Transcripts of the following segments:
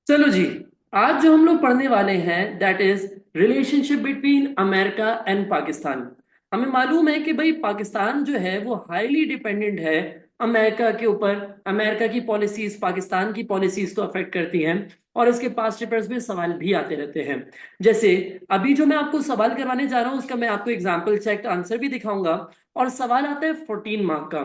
चलो जी। आज जो हम लोग पढ़ने वाले हैं that is relationship between America and Pakistan. हमें मालूम है कि भाई पाकिस्तान जो है वो हाईली डिपेंडेंट है अमेरिका के ऊपर। अमेरिका की पॉलिसीज पाकिस्तान की पॉलिसीज को अफेक्ट करती हैं और इसके पास्ट पेपर्स में सवाल भी आते रहते हैं। जैसे अभी जो मैं आपको सवाल करवाने जा रहा हूँ उसका मैं आपको एग्जाम्पल चेक आंसर भी दिखाऊंगा। और सवाल आता है 14 मार्क का।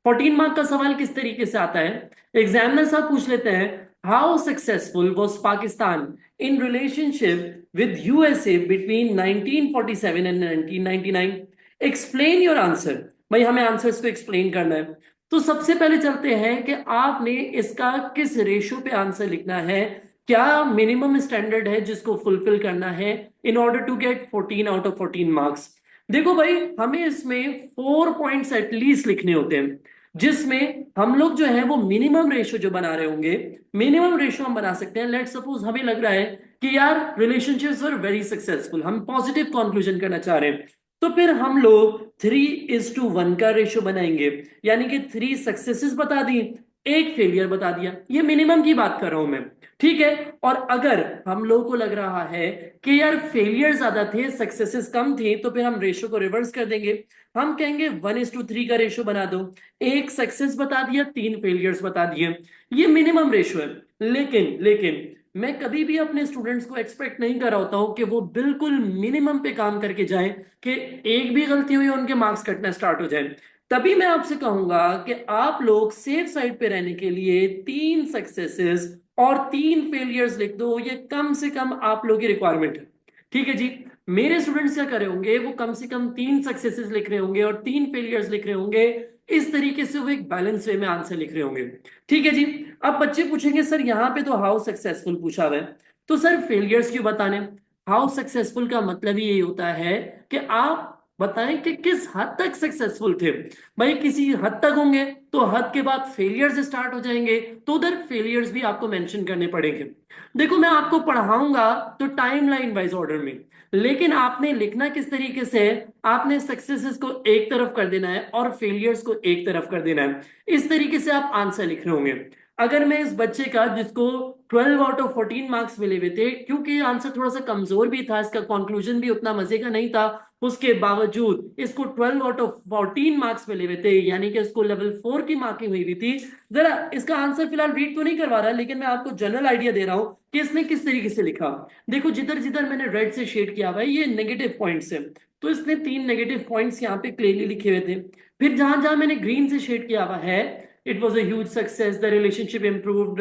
14 मार्क का सवाल किस तरीके से आता है, एग्जामिनर साहब पूछ लेते हैं, how successful was Pakistan in relationship with USA between 1947 and 1999? Explain your answer। भाई हमें आंसर्स को एक्सप्लेन करना है। तो सबसे पहले चलते हैं कि आपने इसका किस रेशो पे आंसर लिखना है, क्या मिनिमम स्टैंडर्ड है जिसको फुलफिल करना है in order to get 14 out of 14 marks. देखो भाई हमें इसमें 4 पॉइंट्स एटलीस्ट लिखने होते हैं जिसमें हम लोग जो है वो मिनिमम रेशो जो बना रहे होंगे। मिनिमम रेशो हम बना सकते हैं। लेट सपोज हमें लग रहा है कि यार रिलेशनशिप्स वर वेरी सक्सेसफुल, हम पॉजिटिव कंक्लूजन करना चाह रहे हैं, तो फिर हम लोग 3:1 का रेशो बनाएंगे। यानी कि 3 सक्सेसेस बता दी, एक फेलियर बता दिया। ये मिनिमम की बात कर रहा हूं मैं, ठीक है। और अगर हम लोग को लग रहा है कि यार फेलियर ज्यादा थे सक्सेसेस कम थी, तो फिर हम रेशो को रिवर्स कर देंगे। हम कहेंगे 1:3 का रेशो बना दो, एक सक्सेस बता दिया, 3 फेलियर्स बता दिए। ये मिनिमम रेशो है। लेकिन मैं कभी भी अपने स्टूडेंट्स को एक्सपेक्ट नहीं कर रहा होता हूं कि वो बिल्कुल मिनिमम पे काम करके जाएं, कि एक भी गलती हुई उनके मार्क्स कटना स्टार्ट हो जाए। तभी मैं आपसे कहूंगा कि आप लोग सेफ साइड पे रहने के लिए 3 सक्सेसेस और 3 फेलियर्स लिख दो। ये कम से कम आप लोगों की रिक्वायरमेंट है, ठीक है जी। मेरे स्टूडेंट्स क्या कर रहे होंगे, वो कम से कम 3 सक्सेसेस लिख रहे होंगे और 3 फेलियर्स लिख रहे होंगे। इस तरीके से वो एक बैलेंस वे में आंसर लिख रहे होंगे, ठीक है जी। अब बच्चे पूछेंगे सर यहाँ पे तो हाउ सक्सेसफुल पूछा हुआ है, तो सर फेलियर्स क्यों बताने। हाउ सक्सेसफुल का मतलब ही यही होता है कि आप बताएं कि किस हद तक सक्सेसफुल थे। भाई किसी हद तक होंगे तो हद के बाद फेलियर्स स्टार्ट हो जाएंगे, तो उधर फेलियर्स भी आपको मेंशन करने पड़ेंगे। देखो मैं आपको पढ़ाऊंगा तो टाइमलाइन वाइज ऑर्डर में, लेकिन आपने लिखना किस तरीके से है, आपने सक्सेसेस को एक तरफ कर देना है और फेलियर्स को एक तरफ कर देना है। इस तरीके से आप आंसर लिख रहे होंगे। अगर मैं इस बच्चे का जिसको 12 आउट ऑफ 14 मार्क्स मिले हुए थे, क्योंकि आंसर थोड़ा सा कमजोर भी था, इसका कंक्लूजन भी उतना मजे का नहीं था, उसके बावजूद इसको 12 आउट ऑफ 14 मार्क्स मिले हुए थे, यानी कि इसको लेवल 4 की मार्किंग हुई हुई थी। जरा इसका आंसर फिलहाल रीड तो नहीं करवा रहा, लेकिन मैं आपको जनरल आइडिया दे रहा हूं कि इसने किस तरीके से लिखा। देखो जिधर जिधर मैंने रेड से शेड किया हुआ है ये नेगेटिव पॉइंट्स है, तो इसने 3 नेगेटिव पॉइंट्स यहाँ पे क्लियरली लिखे हुए थे। फिर जहां जहां मैंने ग्रीन से शेड किया हुआ है, it was a huge success, the relationship improved,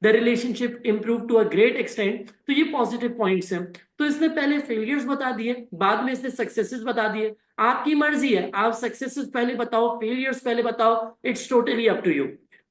the relationship improve to a great extent, तो ये पॉजिटिव पॉइंट्स हैं। तो इसने पहले फेलियर्स बता दिए, बाद में इसने सक्सेसेस बता दिए। आपकी मर्जी है, आप सक्सेसेस पहले बताओ फेलियर्स पहले बताओ, it's totally up to you.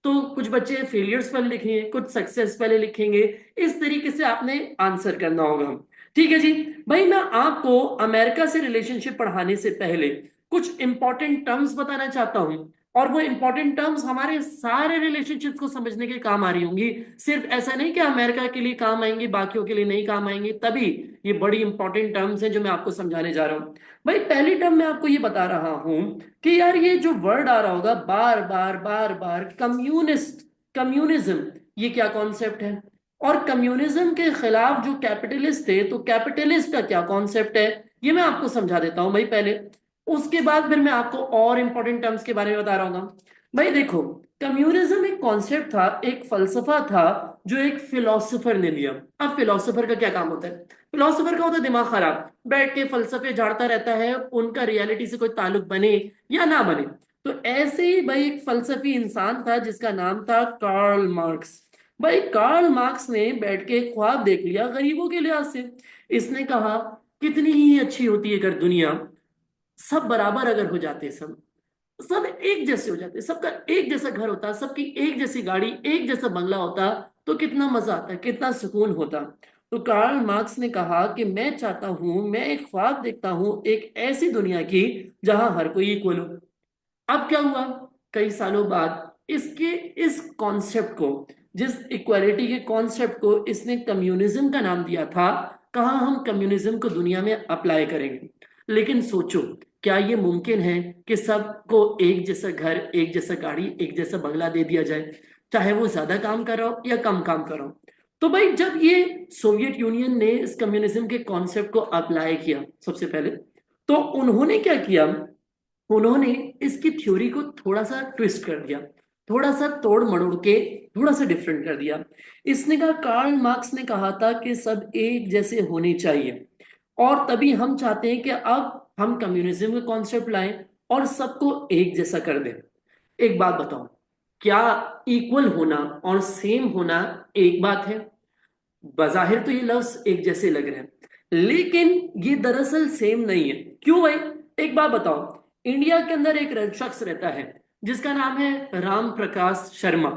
तो कुछ बच्चे फेलियर्स पहले लिखेंगे, कुछ सक्सेस पहले लिखेंगे। इस तरीके से आपने आंसर करना होगा, ठीक है जी। भाई मैं आपको अमेरिका से रिलेशनशिप पढ़ाने से पहले कुछ इंपॉर्टेंट टर्म्स बताना चाहता हूं, और वो इंपॉर्टेंट टर्म्स हमारे सारे रिलेशनशिप्स को समझने के काम आ रही होंगी। सिर्फ ऐसा नहीं कि अमेरिका के लिए काम आएंगी बाकियों के लिए नहीं काम आएंगी, तभी ये बड़ी इंपॉर्टेंट टर्म्स हैं जो मैं आपको समझाने जा रहा हूं। भाई पहली टर्म मैं आपको ये बता रहा हूं कि यार ये जो वर्ड आ रहा होगा बार बार बार बार, कम्युनिस्ट, कम्युनिज्म, ये क्या कॉन्सेप्ट है। और कम्युनिज्म के खिलाफ जो कैपिटलिस्ट थे, तो कैपिटलिस्ट का क्या कॉन्सेप्ट है, ये मैं आपको समझा देता हूं भाई पहले। उसके बाद फिर मैं आपको और इंपॉर्टेंट टर्म्स के बारे में बता रहा हूँ। भाई देखो कम्युनिज्म एक कॉन्सेप्ट था, एक फलसफा था जो एक फिलोसोफर ने लिया। अब फिलोसोफर का क्या काम होता है, फिलोसोफर का होता है दिमाग खराब, बैठ के फलसफे झाड़ता रहता है, उनका रियलिटी से कोई ताल्लुक बने या ना बने। तो ऐसे ही भाई एक फलसफी इंसान था जिसका नाम था कार्ल मार्क्स। भाई कार्ल मार्क्स ने बैठ के एक ख्वाब देख लिया गरीबों के लिहाज से। इसने कहा कितनी ही अच्छी होती है अगर दुनिया सब बराबर अगर हो जाते, सब सब एक जैसे हो जाते, सबका एक जैसा घर होता, सबकी एक जैसी गाड़ी, एक जैसा बंगला होता, तो कितना मजा आता, कितना सुकून होता। तो कार्ल मार्क्स ने कहा कि मैं चाहता हूं, मैं एक ख्वाब देखता हूं एक ऐसी दुनिया की जहां हर कोई इक्वल हो। अब क्या हुआ, कई सालों बाद इसके इस कॉन्सेप्ट को, जिस इक्वालिटी के कॉन्सेप्ट को इसने कम्युनिज्म का नाम दिया था, कहा हम कम्युनिज्म को दुनिया में अप्लाई करेंगे। लेकिन सोचो क्या ये मुमकिन है कि सबको एक जैसा घर, एक जैसा गाड़ी, एक जैसा बंगला दे दिया जाए, चाहे वो ज्यादा काम कर रहा हो या कम काम कर रहा हो। तो भाई जब ये सोवियत यूनियन ने इस कम्युनिज्म के कॉन्सेप्ट को अप्लाई किया सबसे पहले, तो उन्होंने क्या किया, उन्होंने इसकी थ्योरी को थोड़ा सा ट्विस्ट कर दिया, थोड़ा सा तोड़ मरोड़ के थोड़ा सा डिफरेंट कर दिया। इसने कहा, कार्ल मार्क्स ने कहा था कि सब एक जैसे होने चाहिए, और तभी हम चाहते हैं कि अब हम कम्युनिज्म का कॉन्सेप्ट लाएं और सबको एक जैसा कर दें। एक बात बताओ, क्या इक्वल होना और सेम होना एक बात है? बजाहिर तो ये लफ्ज एक जैसे लग रहे हैं, लेकिन ये दरअसल सेम नहीं है। क्यों भाई? एक बात बताओ, इंडिया के अंदर एक शख्स रहता है जिसका नाम है राम प्रकाश शर्मा,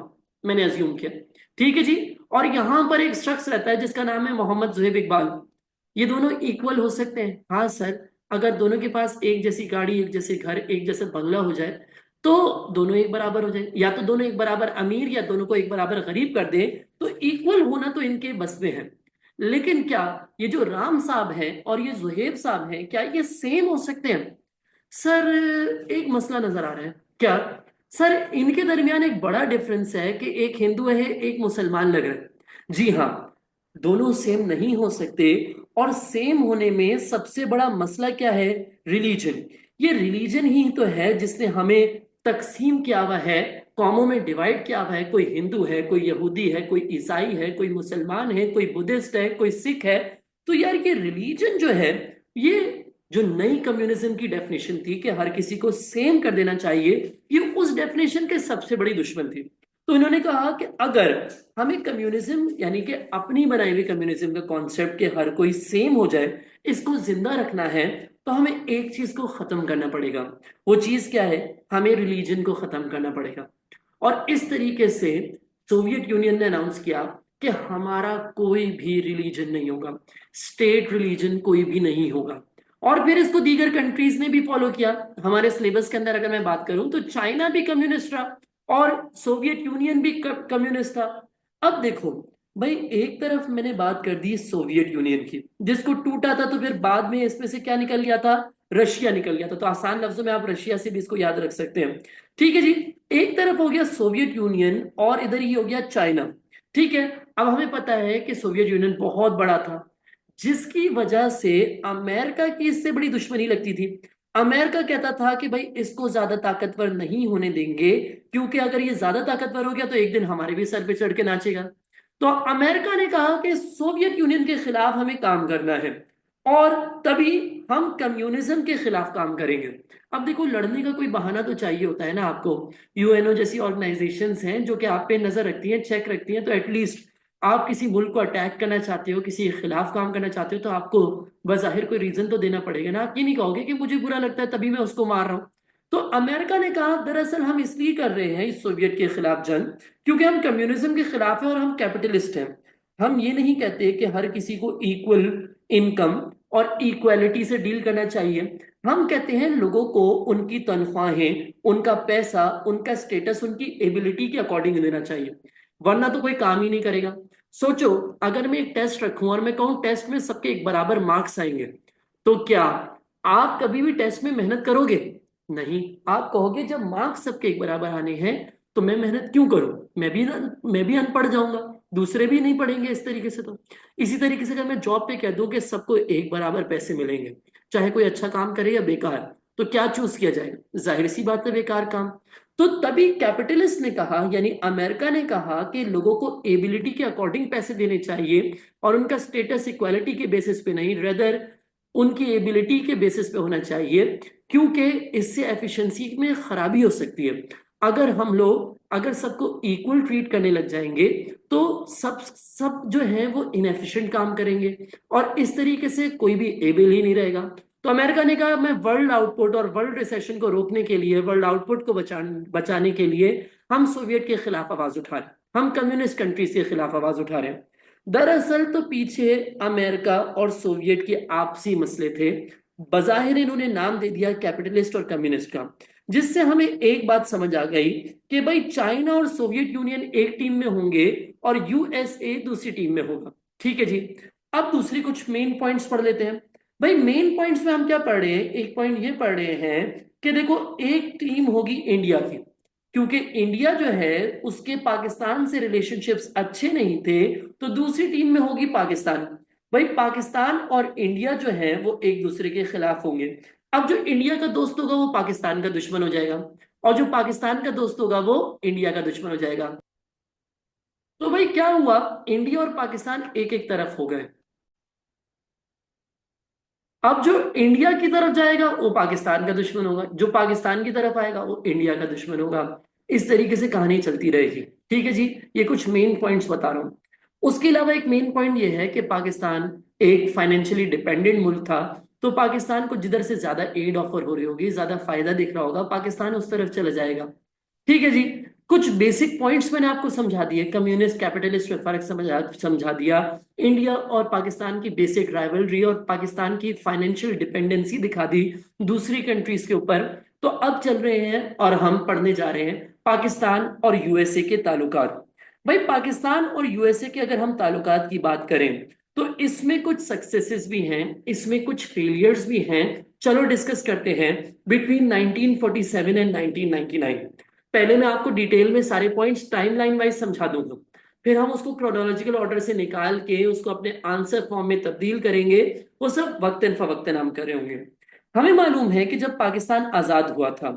मैंने अज्यूम किया, ठीक है जी, और यहां पर एक शख्स रहता है जिसका नाम है मोहम्मद जुहेब इकबाल। ये दोनों इक्वल हो सकते हैं? हाँ सर, अगर दोनों के पास एक जैसी गाड़ी, एक जैसे घर, एक जैसा बंगला हो जाए तो दोनों एक बराबर हो जाए, या तो दोनों एक बराबर अमीर या दोनों को एक बराबर गरीब कर दे, तो इक्वल होना तो इनके बस में है। लेकिन क्या ये जो राम साहब है और ये जुहेब साहब है, क्या ये सेम हो सकते हैं? सर, एक मसला नजर आ रहा है। क्या? सर, इनके दरमियान एक बड़ा डिफरेंस है कि एक हिंदू है, एक मुसलमान लग रहा है। जी हाँ, दोनों सेम नहीं हो सकते। और सेम होने में सबसे बड़ा मसला क्या है? रिलीजन। ये रिलीजन ही तो है जिसने हमें तकसीम किया हुआ है, कौमों में डिवाइड किया हुआ है। कोई हिंदू है, कोई यहूदी है, कोई ईसाई है, कोई मुसलमान है, कोई बुद्धिस्ट है, कोई सिख है। तो यार ये रिलीजन जो है, ये जो नई कम्युनिज्म की डेफिनेशन थी कि हर किसी को सेम कर देना चाहिए, ये उस डेफिनेशन के सबसे बड़ी दुश्मन थी। तो इन्होंने कहा कि अगर हमें कम्युनिज्म यानी कि अपनी बनाई हुई कम्युनिज्म का कॉन्सेप्ट के हर कोई सेम हो जाए, इसको जिंदा रखना है, तो हमें एक चीज को खत्म करना पड़ेगा। वो चीज क्या है? हमें रिलीजन को खत्म करना पड़ेगा। और इस तरीके से सोवियत यूनियन ने अनाउंस किया कि हमारा कोई भी रिलीजन नहीं होगा, स्टेट रिलीजन कोई भी नहीं होगा। और फिर इसको दीगर कंट्रीज ने भी फॉलो किया। हमारे सिलेबस के अंदर अगर मैं बात करूं तो चाइना भी कम्युनिस्ट रहा और सोवियत यूनियन भी कम्युनिस्ट था। अब देखो भाई, एक तरफ मैंने बात कर दी सोवियत यूनियन की, जिसको टूटा था, तो फिर बाद में इसमें से क्या निकल गया था? रशिया निकल गया था। तो आसान लफ्जों में आप रशिया से भी इसको याद रख सकते हैं। ठीक है जी, एक तरफ हो गया सोवियत यूनियन और इधर ही हो गया चाइना। ठीक है, अब हमें पता है कि सोवियत यूनियन बहुत बड़ा था, जिसकी वजह से अमेरिका की इससे बड़ी दुश्मनी लगती थी। अमेरिका कहता था कि भाई इसको ज्यादा ताकतवर नहीं होने देंगे, क्योंकि अगर ये ज्यादा ताकतवर हो गया तो एक दिन हमारे भी सर पे चढ़ के नाचेगा। तो अमेरिका ने कहा कि सोवियत यूनियन के खिलाफ हमें काम करना है, और तभी हम कम्युनिज्म के खिलाफ काम करेंगे। अब देखो, लड़ने का कोई बहाना तो चाहिए होता है ना आपको। यूएनओ जैसी ऑर्गेनाइजेशंस हैं जो कि आप पे नजर रखती हैं, चेक रखती हैं, तो एटलीस्ट आप किसी मुल्क को अटैक करना चाहते हो, किसी के खिलाफ काम करना चाहते हो, तो आपको बज़ाहिर कोई रीजन तो देना पड़ेगा ना। आप ये नहीं कहोगे कि मुझे बुरा लगता है तभी मैं उसको मार रहा हूं। तो अमेरिका ने कहा, दरअसल हम इसलिए कर रहे हैं इस सोवियत के खिलाफ जंग, क्योंकि हम कम्युनिज्म के खिलाफ हैं और हम कैपिटलिस्ट हैं। हम ये नहीं कहते कि हर किसी को इक्वल इनकम और इक्वालिटी से डील करना चाहिए। हम कहते हैं लोगों को उनकी तनख्वाहें, उनका पैसा, उनका स्टेटस, उनकी एबिलिटी के अकॉर्डिंग देना चाहिए, वरना तो कोई काम ही नहीं करेगा। सोचो, अगर मैं एक टेस्ट रखूं और मैं कहूं टेस्ट में सबके एक बराबर मार्क्स आएंगे, तो क्या आप कभी भी टेस्ट में मेहनत करोगे? नहीं। आप कहोगे जब मार्क्स सबके एक बराबर आने हैं तो मैं मेहनत क्यों करूं? मैं भी अनपढ़ जाऊंगा, दूसरे भी नहीं पढ़ेंगे इस तरीके से। तो इसी तरीके से अगर मैं जॉब पे कह दूं कि सबको एक बराबर पैसे मिलेंगे, चाहे कोई अच्छा काम करे या बेकार, तो क्या चूज किया जाएगा? जाहिर सी बात है, बेकार काम। तो तभी कैपिटलिस्ट ने कहा, यानी अमेरिका ने कहा कि लोगों को एबिलिटी के अकॉर्डिंग पैसे देने चाहिए, और उनका स्टेटस इक्वालिटी के बेसिस पे नहीं, रेदर उनकी एबिलिटी के बेसिस पे होना चाहिए, क्योंकि इससे एफिशिएंसी में खराबी हो सकती है। अगर सबको इक्वल ट्रीट करने लग जाएंगे तो सब सब जो है वो इनएफिशिएंट काम करेंगे, और इस तरीके से कोई भी एबल ही नहीं रहेगा। तो अमेरिका ने कहा, मैं वर्ल्ड आउटपुट और वर्ल्ड रिसेशन को रोकने के लिए, वर्ल्ड आउटपुट को बचाने के लिए हम सोवियत के खिलाफ आवाज उठा रहे हैं, हम कम्युनिस्ट कंट्रीज के खिलाफ आवाज उठा रहे हैं। दरअसल तो पीछे अमेरिका और सोवियत के आपसी मसले थे। बजाहिर इन्होंने नाम दे दिया कैपिटलिस्ट और कम्युनिस्ट का, जिससे हमें एक बात समझ आ गई कि भाई चाइना और सोवियत यूनियन एक टीम में होंगे और यूएसए दूसरी टीम में होगा। ठीक है जी, अब दूसरी कुछ मेन पॉइंट्स पढ़ लेते हैं। भाई मेन पॉइंट्स में हम क्या पढ़ रहे हैं? एक पॉइंट ये पढ़ रहे हैं कि देखो, एक टीम होगी इंडिया की, क्योंकि इंडिया जो है उसके पाकिस्तान से रिलेशनशिप्स अच्छे नहीं थे, तो दूसरी टीम में होगी पाकिस्तान। भाई पाकिस्तान और इंडिया जो है वो एक दूसरे के खिलाफ होंगे। अब जो इंडिया का दोस्त होगा वो पाकिस्तान का दुश्मन हो जाएगा, और जो पाकिस्तान का दोस्त होगा वो इंडिया का दुश्मन हो जाएगा। तो भाई क्या हुआ, इंडिया और पाकिस्तान एक एक तरफ हो गए। अब जो इंडिया की तरफ जाएगा वो पाकिस्तान का दुश्मन होगा, जो पाकिस्तान की तरफ आएगा वो इंडिया का दुश्मन होगा। इस तरीके से कहानी चलती रहेगी। ठीक है जी, ये कुछ मेन पॉइंट्स बता रहा हूँ। उसके अलावा एक मेन पॉइंट ये है कि पाकिस्तान एक फाइनेंशियली डिपेंडेंट मुल्क था, तो पाकिस्तान को जिधर से ज्यादा एड ऑफर हो रही होगी, ज्यादा फायदा दिख रहा होगा, पाकिस्तान उस तरफ चला जाएगा। ठीक है जी, कुछ बेसिक पॉइंट्स मैंने आपको समझा दिए, कम्युनिस्ट कैपिटलिस्ट में फर्क समझा दिया, इंडिया और पाकिस्तान की बेसिक राइवलरी और पाकिस्तान की फाइनेंशियल डिपेंडेंसी दिखा दी दूसरी कंट्रीज के ऊपर। तो अब चल रहे हैं और हम पढ़ने जा रहे हैं पाकिस्तान और यूएसए के ताल्लुकात। भाई पाकिस्तान और यूएसए के अगर हम ताल्लुकात की बात करें तो इसमें कुछ सक्सेसेस भी हैं, इसमें कुछ फेलियर्स भी हैं। चलो डिस्कस करते हैं बिटवीन 1947 एंड 1999। पहले मैं आपको डिटेल में सारे पॉइंट्स टाइमलाइन वाइज समझा दूंगा, फिर हम उसको क्रोनोलॉजिकल ऑर्डर से निकाल के उसको अपने आंसर फॉर्म में तब्दील करेंगे। वो सब वक्तन फवक्तन हम करे होंगे। हमें मालूम है कि जब पाकिस्तान आजाद हुआ था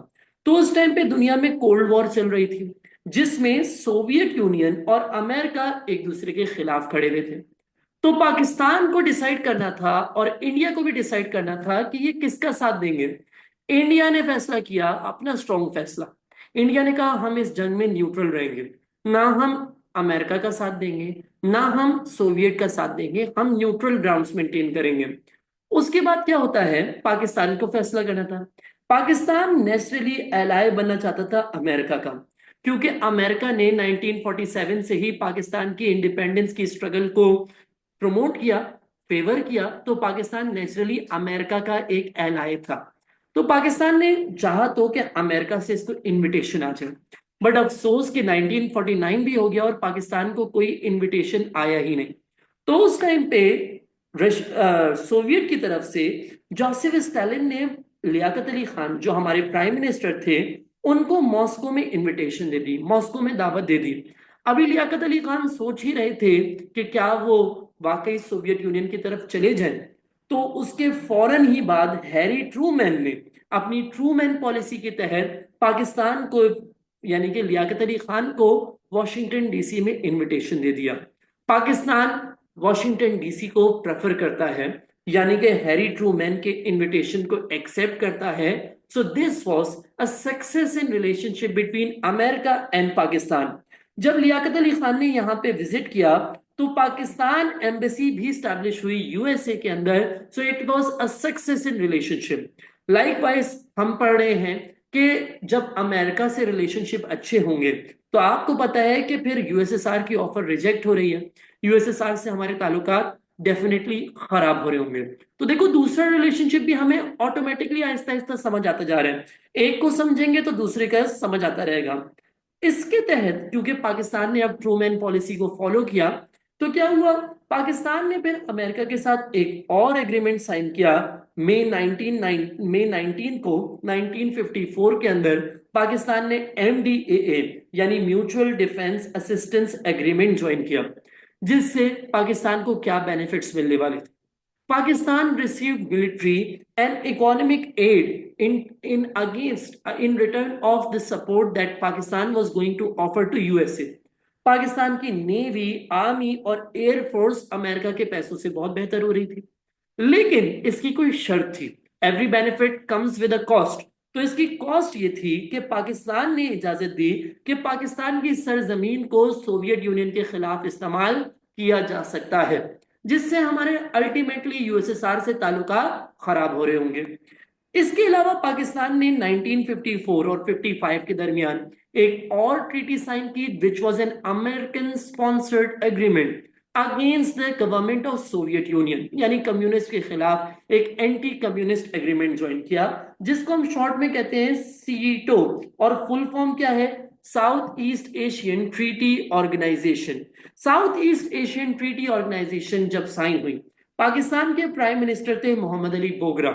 तो उस टाइम पे दुनिया में कोल्ड वॉर चल रही थी, जिसमें सोवियत यूनियन और अमेरिका एक दूसरे के खिलाफ खड़े हुए थे। तो पाकिस्तान को डिसाइड करना था और इंडिया को भी डिसाइड करना था कि ये किसका साथ देंगे। इंडिया ने फैसला किया अपना स्ट्रॉन्ग फैसला। इंडिया ने कहा हम इस जंग में न्यूट्रल रहेंगे, ना हम अमेरिका का साथ देंगे ना हम सोवियत का साथ देंगे, हम न्यूट्रल ग्राउंड्स मेंटेन करेंगे। उसके बाद क्या होता है, पाकिस्तान को फैसला करना था। पाकिस्तान नेचुरली एलाय बनना चाहता था अमेरिका का, क्योंकि अमेरिका ने 1947 से ही पाकिस्तान की इंडिपेंडेंस की स्ट्रगल को प्रमोट किया, फेवर किया, तो पाकिस्तान नेचुरली अमेरिका का एक एलाय था। तो पाकिस्तान ने चाहा तो कि अमेरिका से इसको इनविटेशन आ जाए, बट अफसोस कि 1949 भी हो गया और पाकिस्तान को कोई इनविटेशन आया ही नहीं। तो उस टाइम पे सोवियत की तरफ से जोसेफ स्टालिन ने लियाकत अली खान जो हमारे प्राइम मिनिस्टर थे उनको मॉस्को में इनविटेशन दे दी, मॉस्को में दावत दे दी। अभी लियाकत अली खान सोच ही रहे थे कि क्या वो वाकई सोवियत यूनियन की तरफ चले जाएं। तो उसके फौरन ही बाद हैरी ट्रूमैन ने अपनी ट्रूमैन पॉलिसी के तहत पाकिस्तान को, यानी कि लियाकत अली खान को, वॉशिंगटन डीसी में इनविटेशन दे दिया। पाकिस्तान वॉशिंगटन डीसी को प्रेफर करता है, यानी कि हैरी ट्रूमैन के इनविटेशन को एक्सेप्ट करता है। So this was a success in relationship between America and Pakistan. जब लियाकत अली खान ने यहाँ पे विजिट किया तो पाकिस्तान एम्बेसी भी स्टैब्लिश हुई यूएसए के अंदर। So it was a success in relationship. Likewise हम पढ़ रहे हैं कि जब अमेरिका से रिलेशनशिप अच्छे होंगे तो आपको पता है कि फिर यूएसएसआर की ऑफर रिजेक्ट हो रही है, यूएसएसआर से हमारे ताल्लुकात डेफिनेटली खराब हो रहे होंगे। तो देखो दूसरा रिलेशनशिप भी हमें ऑटोमेटिकली आहिस्ता आहिस्ता समझ आता जा रहा है, एक को समझेंगे तो दूसरे का समझ आता रहेगा। इसके तहत क्योंकि पाकिस्तान ने अब ट्रूमैन पॉलिसी को फॉलो किया, तो क्या हुआ, पाकिस्तान ने फिर अमेरिका के साथ एक और एग्रीमेंट साइन किया। मई 19 को 1954 के अंदर पाकिस्तान ने MDAA यानी mutual defence assistance agreement join किया, जिससे पाकिस्तान को क्या बेनिफिट्स मिलने वाले थे। Pakistan received military and economic aid in return of the support that Pakistan was going to offer to USA. Pakistan की नेवी, आर्मी और एयरफोर्स अमेरिका के पैसों से बहुत बेहतर हो रही थी, लेकिन इसकी कोई शर्त थी। Every benefit comes with a cost. तो इसकी कॉस्ट ये थी कि पाकिस्तान ने इजाजत दी कि पाकिस्तान की सरजमीन को सोवियत यूनियन के खिलाफ इस्तेमाल किया जा सकता है, जिससे हमारे अल्टीमेटली यूएसएसआर से ताल्लुका खराब हो रहे होंगे। इसके अलावा पाकिस्तान ने 1954 और 55 के दरमियान एक और ट्रीटी साइन की, which was an American sponsored agreement against the government of Soviet union, यानी कम्युनिस्ट के खिलाफ एक एंटी कम्युनिस्ट एग्रीमेंट ज्वाइन किया, जिसको हम शॉर्ट में कहते हैं सीटो, और फुल फॉर्म क्या है, South East Asian Treaty Organisation. South East Asian Treaty Organisation जब साइन हुई, पाकिस्तान के प्राइम मिनिस्टर थे मोहम्मद अली बोगरा।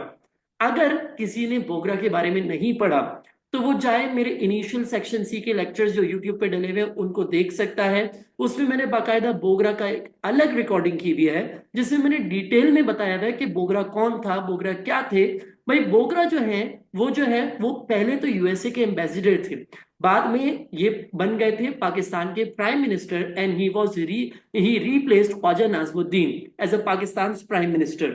अगर किसी ने बोगरा के बारे में नहीं पढ़ा तो वो जाए मेरे इनिशियल सेक्शन सी के लेक्चर्स जो यूट्यूब पे डले हुए हैं उनको देख सकता है। उसमें मैंने बाकायदा बोगरा का एक अलग रिकॉर्डिंग की हुई है जिसमें मैंने डिटेल में बताया हुआ है कि बोगरा कौन था, बोगरा क्या थे। भाई बोगरा जो है वो पहले तो यूएसए के एम्बेसडर थे, बाद में ये बन गए थे पाकिस्तान के prime minister, and he replaced Khawaja Nazimuddin as a Pakistan prime minister.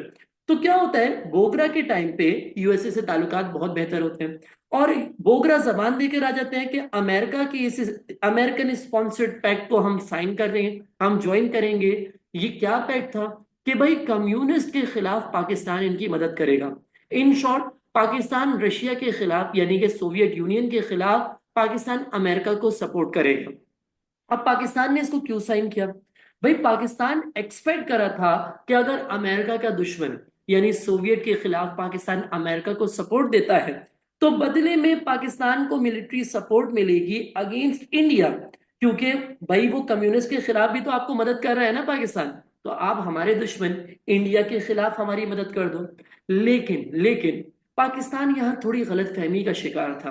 तो क्या होता है, बोगरा के टाइम पे यूएसए से ताल्लुकात बहुत बेहतर होते हैं, और बोगरा जबान देकर आ जाते हैं कि अमेरिका की इस अमेरिकन स्पॉन्सर्ड पैक्ट को हम साइन कर रहे हैं, हम ज्वाइन करेंगे। ये क्या पैक्ट था कि भाई कम्युनिस्ट के खिलाफ पाकिस्तान इनकी मदद करेगा। इन शॉर्ट, पाकिस्तान रशिया के खिलाफ यानी कि सोवियत यूनियन के खिलाफ पाकिस्तान अमेरिका को सपोर्ट करेगा। अब पाकिस्तान ने इसको क्यों साइन किया? भाई पाकिस्तान एक्सपेक्ट करा था कि अगर अमेरिका का दुश्मन यानी सोवियत के खिलाफ पाकिस्तान अमेरिका को सपोर्ट देता है तो बदले में पाकिस्तान को मिलिट्री सपोर्ट मिलेगी अगेंस्ट इंडिया, क्योंकि भाई वो कम्युनिस्ट के खिलाफ भी तो आपको मदद कर रहा है ना पाकिस्तान, तो आप हमारे दुश्मन इंडिया के खिलाफ हमारी मदद कर दो। लेकिन लेकिन पाकिस्तान यहाँ थोड़ी गलत फहमी का शिकार था,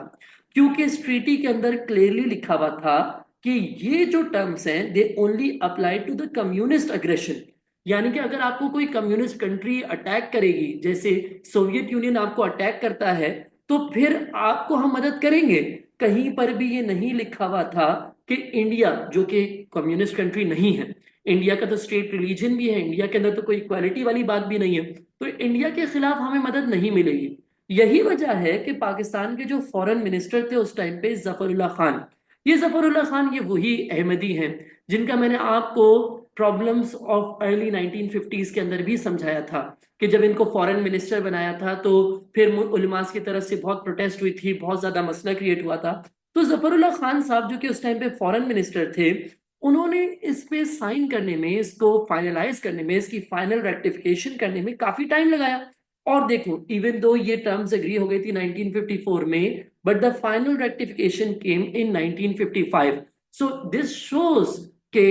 क्योंकि इस ट्रीटी के अंदर क्लियरली लिखा हुआ था कि ये जो टर्म्स हैं they only apply to the communist aggression. यानी कि अगर आपको कोई कम्युनिस्ट कंट्री अटैक करेगी, जैसे सोवियत यूनियन आपको अटैक करता है, तो फिर आपको हम मदद करेंगे। कहीं पर भी ये नहीं लिखा हुआ था कि इंडिया जो कि कम्युनिस्ट कंट्री नहीं है, इंडिया का तो स्टेट रिलीजन भी है, इंडिया के अंदर तो कोई इक्वालिटी वाली बात भी नहीं है, तो इंडिया के खिलाफ हमें मदद नहीं मिलेगी। यही वजह है कि पाकिस्तान के जो फॉरेन मिनिस्टर थे उस टाइम पे जफरुल्लाह खान, ये जफरुल्लाह खान ये वही अहमदी हैं जिनका मैंने आपको प्रॉब्लम्स ऑफ अर्ली 1950s के अंदर भी समझाया था कि जब इनको फॉरेन मिनिस्टर बनाया था तो फिर उलमास की तरफ से बहुत प्रोटेस्ट हुई थी, बहुत ज्यादा मसला क्रिएट हुआ था। तो जफरुल्लाह खान साहब जो कि उस टाइम पे फॉरेन मिनिस्टर थे, उन्होंने इस पे साइन करने में, इसको फाइनलाइज करने में, इसकी फाइनल रेक्टिफिकेशन करने में काफी टाइम लगाया। और देखो, इवन दो ये टर्म्स एग्री हो गई थी 1954 में, but the final rectification came in 1955। So this shows के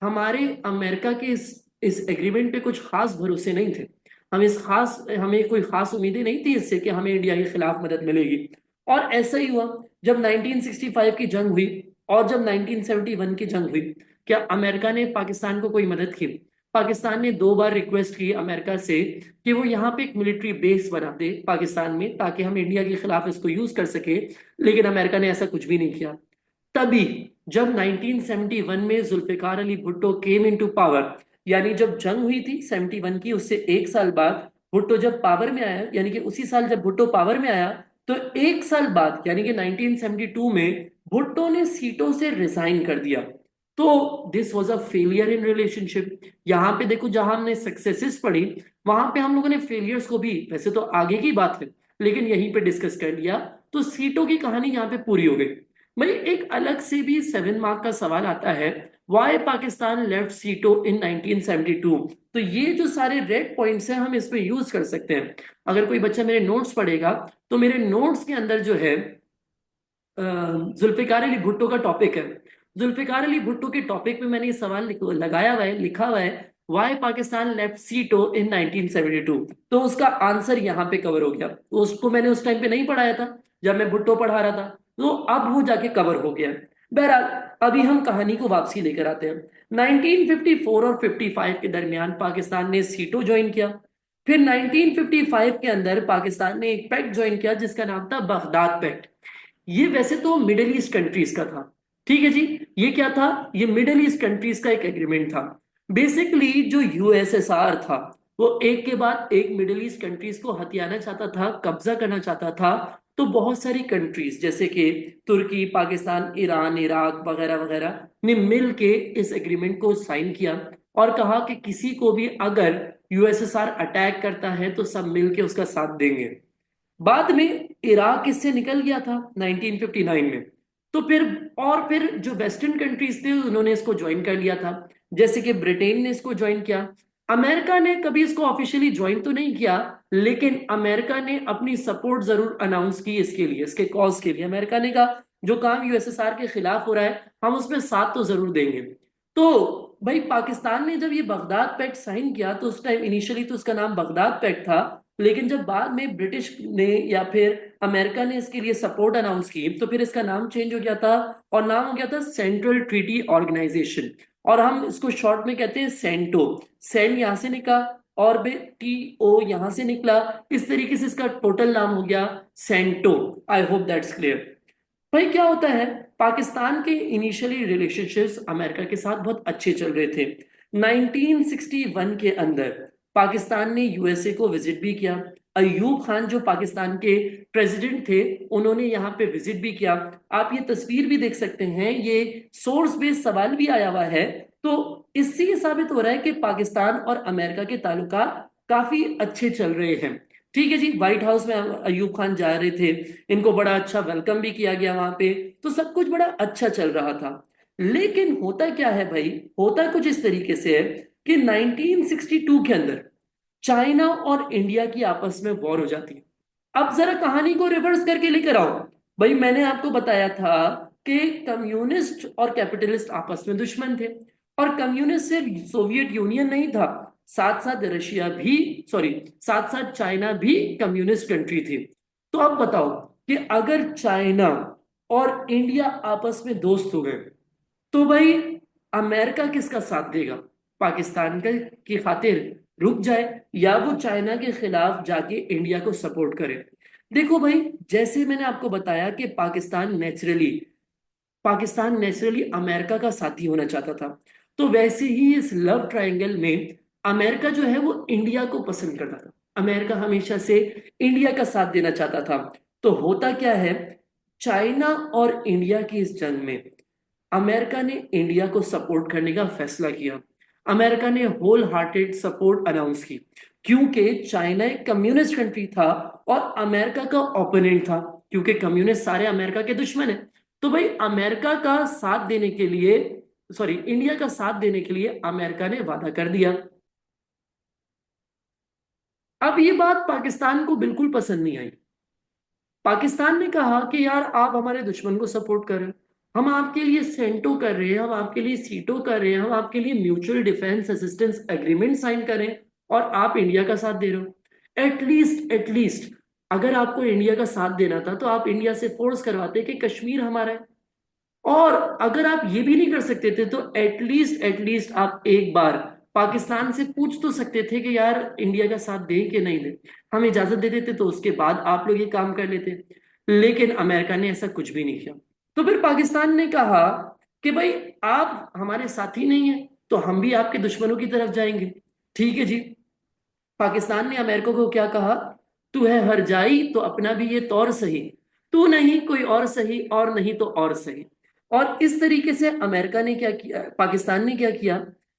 हमारे अमेरिका के इस एग्रीमेंट पे कुछ खास भरोसे नहीं थे। हमें कोई खास उम्मीदें नहीं थी इससे कि हमें इंडिया के खिलाफ मदद मिलेगी। और ऐसा ही हुआ जब 1965 की जंग हुई और जब 1971 की जंग हुई, क्या अमेरिका ने पाकिस्तान को कोई मदद की? पाकिस्तान ने दो बार रिक्वेस्ट की अमेरिका से कि वो यहाँ पे एक मिलिट्री बेस बना दे पाकिस्तान में ताकि हम इंडिया के खिलाफ इसको यूज कर सके, लेकिन अमेरिका ने ऐसा कुछ भी नहीं किया। तभी जब 1971 में Zulfikar Ali Bhutto came into power, यानी जब जंग हुई थी 71 की, उससे एक साल बाद भुट्टो जब पावर में आया, यानी कि उसी साल जब भुट्टो पावर में आया, तो एक साल बाद यानी कि 1972 में भुट्टो ने सीटों से रिजाइन कर दिया। तो this was a failure in relationship. यहाँ पे देखो, जहां हमने सक्सेसेस पढ़ी वहां पे हम लोगों ने फेलियर्स को भी, वैसे तो आगे की बात है लेकिन यहीं पे डिस्कस कर लिया, तो सीटों की कहानी यहाँ पे पूरी हो गई। भाई एक अलग से भी 7 मार्क का सवाल आता है, वाई पाकिस्तान लेफ्ट सीटो इन 1972। तो ये जो सारे रेड पॉइंट्स हैं हम इसमें यूज कर सकते हैं। अगर कोई बच्चा मेरे नोट्स पढ़ेगा तो मेरे नोट्स के अंदर जो है जुल्फिकार अली भुट्टो का टॉपिक है। जुल्फिकार अली भुट्टो के टॉपिक में मैंने ये सवाल लगाया हुआ है, लिखा हुआ है, वाई पाकिस्तान लेफ्ट सीटो इन 1972। तो उसका आंसर यहाँ पे कवर हो गया। तो उसको मैंने उस टाइम पे नहीं पढ़ाया था जब मैं भुट्टो पढ़ा रहा था, तो अब वो जाके कवर हो गया। बहरहाल, अभी हम कहानी को वापसी लेकर आते हैं। 1954 और 55 के दरमियान पाकिस्तान ने सीटो ज्वाइन किया। फिर 1955 के अंदर पाकिस्तान ने एक पैक्ट ज्वाइन किया जिसका नाम था बगदाद पैक्ट। ये वैसे तो मिडिल ईस्ट कंट्रीज का था, ठीक है जी। ये क्या था? ये मिडिल ईस्ट कंट्रीज का एक एग्रीमेंट था। बेसिकली जो यूएसएसआर था वो एक के बाद एक मिडिल ईस्ट कंट्रीज को हथियाना चाहता था, कब्जा करना चाहता था। तो बहुत सारी कंट्रीज जैसे कि तुर्की, पाकिस्तान, ईरान, इराक वगैरह वगैरह ने मिल के इस एग्रीमेंट को साइन किया और कहा कि किसी को भी अगर यूएसएसआर अटैक करता है तो सब मिल के उसका साथ देंगे। बाद में इराक इससे निकल गया था 1959 में। तो फिर जो वेस्टर्न कंट्रीज थे उन्होंने इसको ज्वाइन कर लिया था, जैसे कि ब्रिटेन ने इसको ज्वाइन किया। अमेरिका ने कभी इसको ऑफिशियली ज्वाइन तो नहीं किया, लेकिन अमेरिका ने अपनी सपोर्ट जरूर अनाउंस की इसके लिए, इसके कॉज के लिए। अमेरिका ने कहा जो काम यूएसएसआर के खिलाफ हो रहा है हम उसमें साथ तो जरूर देंगे। तो भाई पाकिस्तान ने जब ये बगदाद पैक्ट साइन किया तो उस टाइम इनिशियली तो उसका नाम बगदाद पैक्ट था, लेकिन जब बाद में ब्रिटिश ने या फिर अमेरिका ने इसके लिए सपोर्ट अनाउंस की तो फिर इसका नाम चेंज हो गया था और नाम हो गया था सेंट्रल ट्रीटी ऑर्गेनाइजेशन। और हम इसको शॉर्ट में कहते हैं सेंटो। सेंट यहां से निकला और भी टी ओ यहां से निकला, इस तरीके से इसका टोटल नाम हो गया CENTO. I hope that's clear. भाई क्या होता है, पाकिस्तान के इनिशियली रिलेशनशिप्स अमेरिका के साथ बहुत अच्छे चल रहे थे। 1961 के अंदर पाकिस्तान ने यूएसए को विजिट भी किया। अयूब खान जो पाकिस्तान के प्रेसिडेंट थे, उन्होंने यहाँ पे विजिट भी किया। आप ये तस्वीर भी देख सकते हैं, ये सोर्स बेस्ड सवाल भी आया हुआ है। तो इससे ये साबित हो रहा है कि पाकिस्तान और अमेरिका के ताल्लुकात काफी अच्छे चल रहे हैं। ठीक है जी, व्हाइट हाउस में अयूब खान जा रहे थे, इनको बड़ा अच्छा वेलकम भी किया गया वहां पे, तो सब कुछ बड़ा अच्छा चल रहा था। लेकिन होता क्या है भाई, होता कुछ इस तरीके से है कि 1962 के अंदर चाइना और इंडिया की आपस में वॉर हो जाती है। अब जरा कहानी को रिवर्स करके लेकर आओ। भाई मैंने आपको बताया था कि कम्युनिस्ट और कैपिटलिस्ट आपस में दुश्मन थे, और कम्युनिस्ट सिर्फ सोवियत यूनियन नहीं था, साथ साथ रशिया भी, सॉरी, साथ साथ चाइना भी कम्युनिस्ट कंट्री थी। तो अब बताओ कि अगर चाइना और इंडिया आपस में दोस्त हो गए तो भाई अमेरिका किसका साथ देगा? पाकिस्तान का की खातिर रुक जाए या वो चाइना के खिलाफ जाके इंडिया को सपोर्ट करे? देखो भाई, जैसे मैंने आपको बताया कि पाकिस्तान नेचुरली अमेरिका का साथी होना चाहता था, तो वैसे ही इस लव ट्रायंगल में अमेरिका जो है वो इंडिया को पसंद करता था। अमेरिका हमेशा से इंडिया का साथ देना चाहता था। तो होता क्या है, चाइना और इंडिया की इस जंग में अमेरिका ने इंडिया को सपोर्ट करने का फैसला किया। अमेरिका ने होल हार्टेड सपोर्ट अनाउंस की, क्योंकि चाइना एक कम्युनिस्ट कंट्री था और अमेरिका का ओपोनेंट था, क्योंकि कम्युनिस्ट सारे अमेरिका के दुश्मन है। तो भाई अमेरिका का साथ देने के लिए, सॉरी, इंडिया का साथ देने के लिए अमेरिका ने वादा कर दिया। अब ये बात पाकिस्तान को बिल्कुल पसंद नहीं आई। पाकिस्तान ने कहा कि यार आप हमारे दुश्मन को सपोर्ट कर रहे हैं, हम आपके लिए सेंटो कर रहे हैं, हम आपके लिए सीटो कर रहे हैं, हम आपके लिए mutual defence assistance agreement sign कर रहे हैं, और आप इंडिया का साथ दे रहे हो। एटलीस्ट अगर आपको इंडिया का साथ देना था तो आप इंडिया से फोर्स करवाते कि कश्मीर हमारा है। और अगर आप ये भी नहीं कर सकते थे तो एटलीस्ट आप एक बार पाकिस्तान से पूछ तो सकते थे कि यार इंडिया का साथ दें कि नहीं दें, हम इजाजत दे देते तो उसके बाद आप लोग ये काम कर लेते। लेकिन अमेरिका ने ऐसा कुछ भी नहीं किया। तो फिर पाकिस्तान ने कहा कि भाई आप हमारे साथी नहीं है तो हम भी आपके दुश्मनों की तरफ जाएंगे। ठीक है जी, पाकिस्तान ने अमेरिका को क्या कहा, तू है हर जाई तो अपना भी ये तौर सही, तू नहीं कोई और सही, और नहीं तो और सही। और इस तरीके से अमेरिका ने क्या किया, पाकिस्तान ने क्या किया,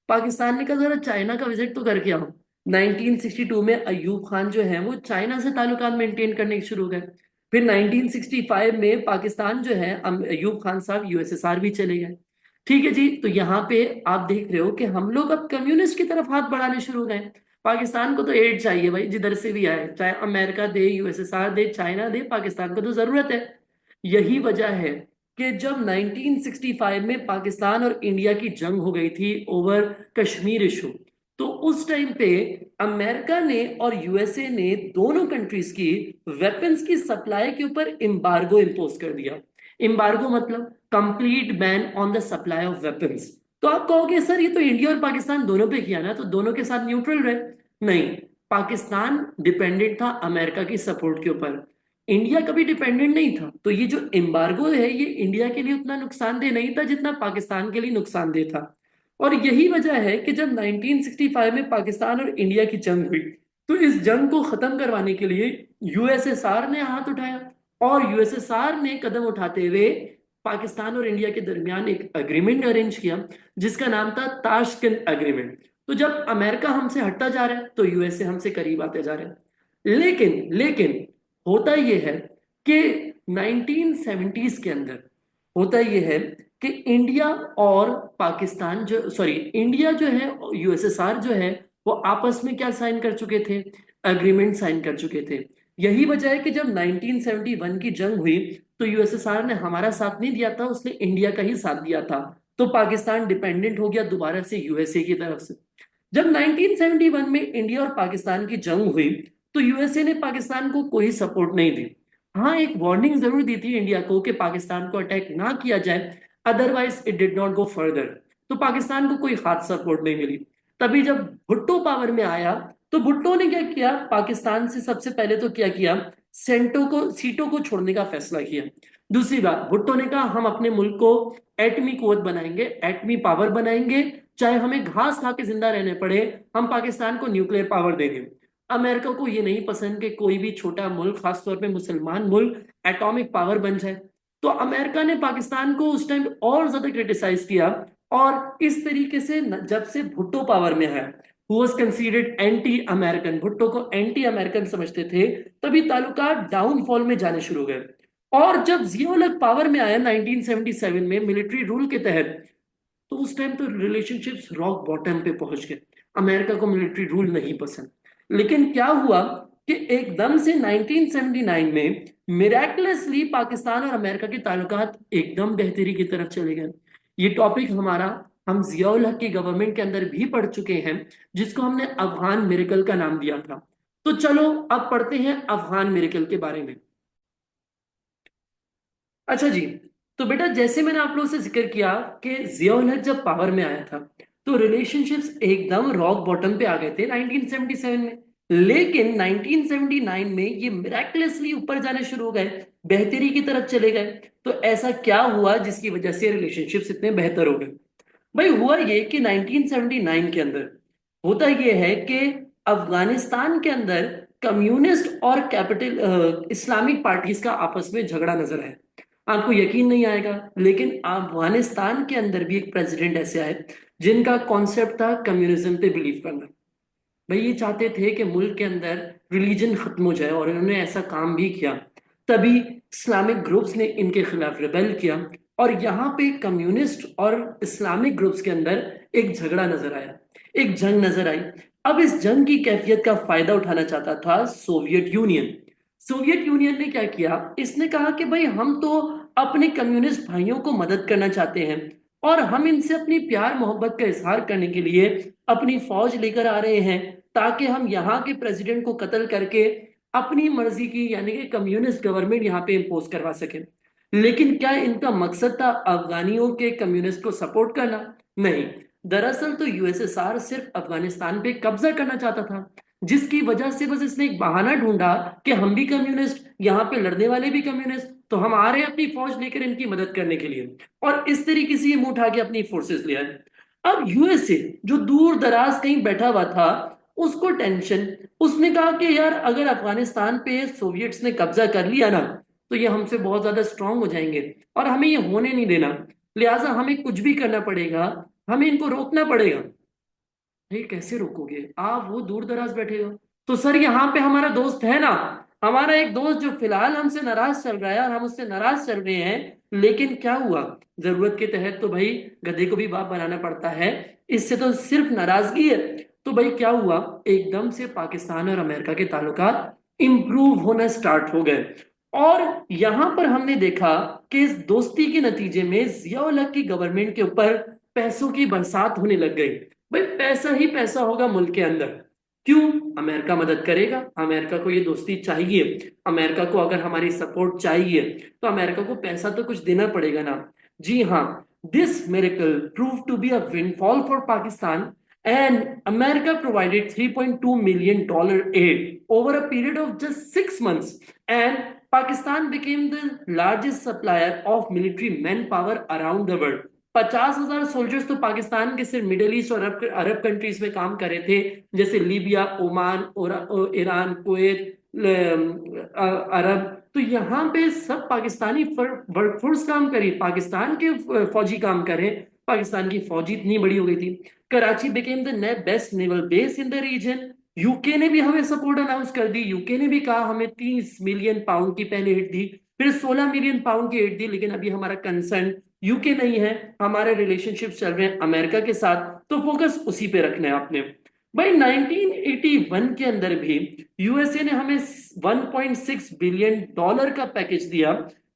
पाकिस्तान ने कहा जरा चाइना का विजिट तो करके आओ। 1962 में अयूब खान जो है वो चाइना से ताल्लुकात मेंटेन करने शुरू हो गए। फिर 1965 में पाकिस्तान जो है, अयूब खान साहब यूएसएसआर भी चले गए। ठीक है जी, तो यहाँ पे आप देख रहे हो कि हम लोग अब कम्युनिस्ट की तरफ हाथ बढ़ाने शुरू हो गए। पाकिस्तान को तो एड चाहिए भाई, जिधर से भी आए, चाहे अमेरिका दे, यूएसएसआर दे, चाइना दे, पाकिस्तान को तो जरूरत है। यही वजह है कि जब 1965 में पाकिस्तान और इंडिया की जंग हो गई थी ओवर कश्मीर इशू, तो उस टाइम पे अमेरिका ने और यूएसए ने दोनों कंट्रीज की वेपन्स की सप्लाई के ऊपर एम्बार्गो इम्पोज कर दिया। एम्बार्गो मतलब complete ban on the supply of weapons. तो आप कहोगे सर ये तो इंडिया और पाकिस्तान दोनों पे किया ना, तो दोनों के साथ न्यूट्रल रहे। नहीं, पाकिस्तान डिपेंडेंट था अमेरिका की सपोर्ट के ऊपर, इंडिया कभी डिपेंडेंट नहीं था। तो ये जो एम्बार्गो है ये इंडिया के लिए उतना नुकसानदेह नहीं था जितना पाकिस्तान के लिए नुकसानदेह था। और यही वजह है कि जब 1965 में पाकिस्तान और इंडिया की जंग हुई, तो इस जंग को खत्म करवाने के लिए यूएसएसआर ने हाथ उठाया, और यूएसएसआर ने कदम उठाते हुए पाकिस्तान और इंडिया के दरमियान एक एग्रीमेंट अरेंज किया जिसका नाम था ताशकंद एग्रीमेंट। तो जब अमेरिका हमसे हटता जा रहा है तो यूएसए हमसे करीब आते जा रहे हैं। लेकिन होता यह है कि 1970s के अंदर होता यह है कि इंडिया और पाकिस्तान जो, सॉरी, इंडिया जो है, यूएसएसआर जो है, वो आपस में क्या साइन कर चुके थे, एग्रीमेंट साइन कर चुके थे। यही वजह है कि जब 1971 की जंग हुई तो यूएसएसआर ने हमारा साथ नहीं दिया था, उसने इंडिया का ही साथ दिया था। तो पाकिस्तान डिपेंडेंट हो गया दोबारा से यूएसए की तरफ से। जब 1971 में इंडिया और पाकिस्तान की जंग हुई तो यूएसए ने पाकिस्तान को कोई सपोर्ट नहीं दी। हाँ, एक वार्निंग जरूर दी थी इंडिया को कि पाकिस्तान को अटैक ना किया जाए, otherwise it did not go further. तो पाकिस्तान को कोई खास सपोर्ट नहीं मिली। तभी जब भुट्टो पावर में आया, तो भुट्टो ने क्या किया, पाकिस्तान से सबसे पहले तो क्या किया, सीटों को छोड़ने का फैसला किया। दूसरी बात, भुट्टो ने कहा हम अपने मुल्क को एटमी कुव्वत बनाएंगे, एटमी पावर बनाएंगे, चाहे हमें घास खा के जिंदा रहने पड़े, हम पाकिस्तान को न्यूक्लियर पावर देंगे। अमेरिका को ये नहीं पसंद कि कोई भी छोटा मुल्क, खासतौर पे मुसलमान मुल्क, एटॉमिक पावर बन जाए। तो अमेरिका ने पाकिस्तान को उस टाइम और ज्यादा क्रिटिसाइज किया। और इस तरीके से जब से भुट्टो पावर में है, who was considered anti American, Bhutto को एंटी अमेरिकन समझते थे, तभी ताल्लुकात डाउनफॉल में जाने शुरू हो गए। और जब जियाउल हक पावर में आया 1977 में मिलिट्री रूल के तहत, तो उस टाइम तो रिलेशनशिप्स रॉक बॉटम पे पहुंच गए। अमेरिका को मिलिट्री रूल नहीं पसंद। लेकिन क्या हुआ कि एकदम से 1979 में मिराकुलसली पाकिस्तान और अमेरिका के ताल्लुकात एकदम बेहतरी की तरफ चले गए। ये टॉपिक हमारा, हम जियाउल हक की गवर्नमेंट के अंदर भी पढ़ चुके हैं, जिसको हमने अफगान मिरेकल का नाम दिया था। तो चलो अब पढ़ते हैं अफगान मिरेकल के बारे में। अच्छा जी, तो बेटा जैसे मैंने आप लोगों से जिक्र किया कि जियाउल हक जब पावर में आया था, तो रिलेशनशिप्स एकदम रॉक बॉटम पे आ गए थे 1977 में। लेकिन 1979 में ये मिराकुलसली ऊपर जाने शुरू हो गए, बेहतरी की तरफ चले गए। तो ऐसा क्या हुआ जिसकी वजह से रिलेशनशिप्स इतने बेहतर हो गए? भाई हुआ ये कि 1979 के अंदर होता ये है कि अफगानिस्तान के अंदर कम्युनिस्ट और कैपिटल इस्लामिक पार्टीज का आपस में झगड़ा नजर आया। आपको यकीन नहीं आएगा, लेकिन अफगानिस्तान के अंदर भी एक प्रेसिडेंट ऐसे आए जिनका कॉन्सेप्ट था कम्युनिज्म पे बिलीव करना। भाई ये चाहते थे कि मुल्क के अंदर रिलीजन खत्म हो जाए, और इन्होंने ऐसा काम भी किया। तभी इस्लामिक ग्रुप्स ने इनके खिलाफ रिबेल किया, और यहाँ पे कम्युनिस्ट और इस्लामिक ग्रुप्स के अंदर एक झगड़ा नजर आया, एक जंग नजर आई। अब इस जंग की कैफियत का फायदा उठाना चाहता था सोवियत यूनियन। सोवियत यूनियन ने क्या किया, इसने कहा कि भाई हम तो अपने कम्युनिस्ट भाइयों को मदद करना चाहते हैं, और हम इनसे अपनी प्यार मोहब्बत का इजहार करने के लिए अपनी फौज लेकर आ रहे हैं, ताकि हम यहाँ के प्रेसिडेंट को कत्ल करके अपनी मर्जी की, यानी कि कम्युनिस्ट गवर्नमेंट यहाँ पे इम्पोज करवा सके। लेकिन क्या इनका मकसद था अफगानियों के कम्युनिस्ट को सपोर्ट करना? नहीं। दरअसल तो यूएसएसआर सिर्फ अफगानिस्तान पे कब्जा करना चाहता था, जिसकी वजह से बस इसने एक बहाना ढूंढा कि हम भी कम्युनिस्ट, यहाँ पे लड़ने वाले भी कम्युनिस्ट, तो हम आ रहे हैं अपनी फौज लेकर इनकी मदद करने के लिए। और इस तरीके से ये मुंह उठा के अपनी फोर्सेस ले आए। अब यूएसए जो दूर दराज कहीं बैठा हुआ था, उसको टेंशन, उसने कहा कि यार अगर अफगानिस्तान पे सोवियट्स ने कब्जा कर लिया ना, तो ये हमसे बहुत ज्यादा स्ट्रांग हो जाएंगे, और हमें ये होने नहीं देना। लिहाजा हमें कुछ भी करना पड़ेगा, हमें इनको रोकना पड़ेगा। ये कैसे रोकोगे आप, वो दूर दराज बैठे हो? तो सर यहाँ पे हमारा दोस्त है ना, हमारा एक दोस्त जो फिलहाल हमसे नाराज चल रहा है, और हम उससे नाराज चल रहे हैं। लेकिन क्या हुआ, जरूरत के तहत तो भाई गधे को भी बाप बनाना पड़ता है, इससे तो सिर्फ नाराजगी है। तो भाई क्या हुआ, एकदम से पाकिस्तान और अमेरिका के ताल्लुकात इंप्रूव होना स्टार्ट हो गए। और यहां पर हमने देखा कि इस दोस्ती के नतीजे में जियाउल हक की गवर्नमेंट के ऊपर पैसों की बरसात होने लग गई। भाई पैसा ही पैसा होगा मुल्क के अंदर। क्यों? अमेरिका मदद करेगा, अमेरिका को ये दोस्ती चाहिए, अमेरिका को अगर हमारी सपोर्ट चाहिए, तो अमेरिका को पैसा तो कुछ देना पड़ेगा ना। जी हाँ, this miracle prove to be a windfall for Pakistan, and America provided $3.2 million aid over a period of just 6 months, and Pakistan became the largest supplier of military manpower around the world. 50,000 soldiers तो पाकिस्तान के सिर्फ middle east और अरब countries में काम कर रहे थे, जैसे लीबिया, ओमान और ईरान, कुवैत, अरब। तो यहाँ पे सब पाकिस्तानी वर्कफोर्स काम करी, पाकिस्तान के फौजी काम करे। पाकिस्तान की फौजी इतनी बड़ी हो गई थी। Karachi became the best naval base in the region. UK ने भी हमें सपोर्ट अनाउंस कर दी, यूके ने भी कहा हमें 30 मिलियन पाउंड की पहले हिट दी, फिर 16 मिलियन पाउंड की हिट दी। लेकिन अभी हमारा कंसर्न यूके नहीं है, हमारे रिलेशनशिप चल रहे हैं अमेरिका के साथ, तो फोकस उसी पे रखना है आपने। भाई 1981 के अंदर भी यूएसए ने हमें $1.6 बिलियन का पैकेज दिया